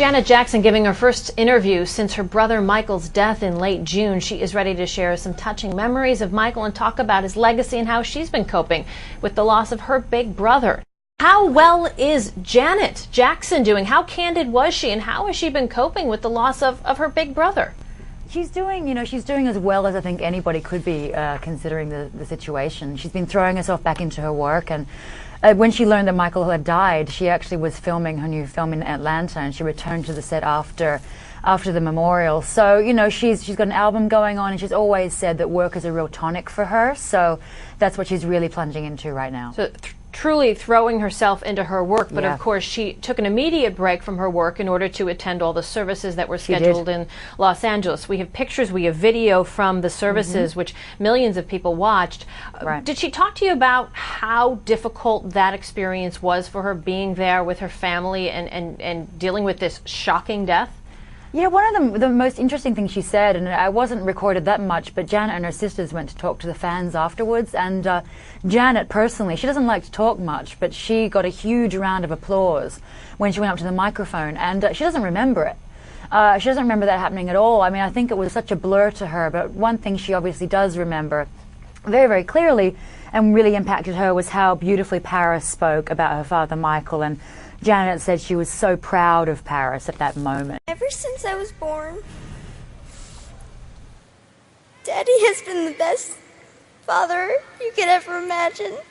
Janet Jackson giving her first interview since her brother Michael's death in late June. She is ready to share some touching memories of Michael and talk about his legacy and how she's been coping with the loss of her big brother. How well is Janet Jackson doing? How candid was she, and how has she been coping with the loss of her big brother? She's doing, she's doing as well as I think anybody could be, considering the situation. She's been throwing herself back into her work, and when she learned that Michael had died, she actually was filming her new film in Atlanta, and she returned to the set after the memorial. So, she's got an album going on, and she's always said that work is a real tonic for her. So that's what she's really plunging into right now. So truly throwing herself into her work, but Yeah. of course she took an immediate break from her work in order to attend all the services that were scheduled in Los Angeles. We have pictures, we have video from the services, which millions of people watched. Right. Did she talk to you about how difficult that experience was for her, being there with her family and dealing with this shocking death? Yeah, one of the most interesting things she said, and I wasn't recorded that much, but Janet and her sisters went to talk to the fans afterwards, and Janet personally, she doesn't like to talk much, but she got a huge round of applause when she went up to the microphone, and she doesn't remember it. She doesn't remember that happening at all. I mean, I think it was such a blur to her, but one thing she obviously does remember very, very clearly and really impacted her was how beautifully Paris spoke about her father Michael, and Janet said she was so proud of Paris at that moment. Ever since I was born, Daddy has been the best father you could ever imagine. And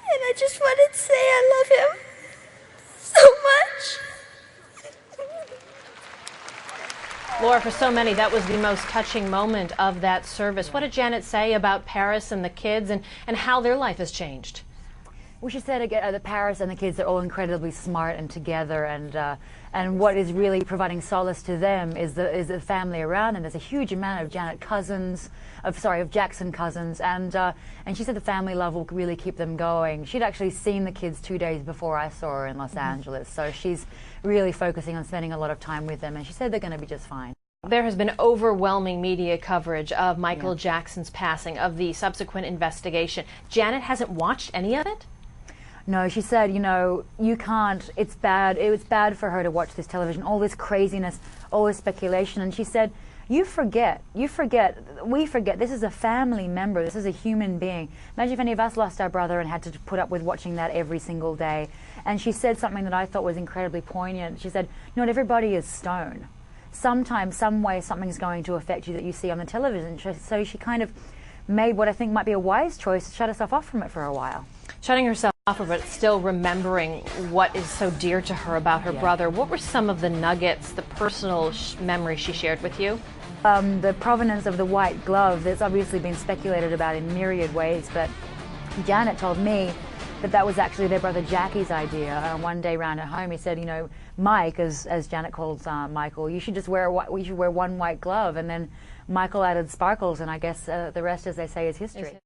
I just wanted to say I love him so much. Laura, for so many, that was the most touching moment of that service. What did Janet say about Paris and the kids and how their life has changed? Well, she said again, the Paris and the kids are all incredibly smart and together, and what is really providing solace to them is the family around them. There's a huge amount of Jackson cousins, and she said the family love will really keep them going. She'd actually seen the kids 2 days before I saw her in Los Angeles, so she's really focusing on spending a lot of time with them, and she said they're going to be just fine. There has been overwhelming media coverage of Michael Jackson's passing, of the subsequent investigation. Janet hasn't watched any of it? No, she said, you can't, it's bad. It was bad for her to watch this television, all this craziness, all this speculation. And she said, we forget, this is a family member, this is a human being. Imagine if any of us lost our brother and had to put up with watching that every single day. And she said something that I thought was incredibly poignant. She said, not everybody is stone. Sometimes, some way, something's going to affect you that you see on the television. So she kind of made what I think might be a wise choice to shut herself off from it for a while. Shutting herself off of it, still remembering what is so dear to her about her brother. What were some of the nuggets, the personal memories she shared with you? The provenance of the white glove, there's obviously been speculated about in myriad ways, but Janet told me that was actually their brother Jackie's idea. One day round at home, he said, Mike, as Janet calls Michael, you should just wear one white glove, and then Michael added sparkles, and I guess the rest, as they say, is history.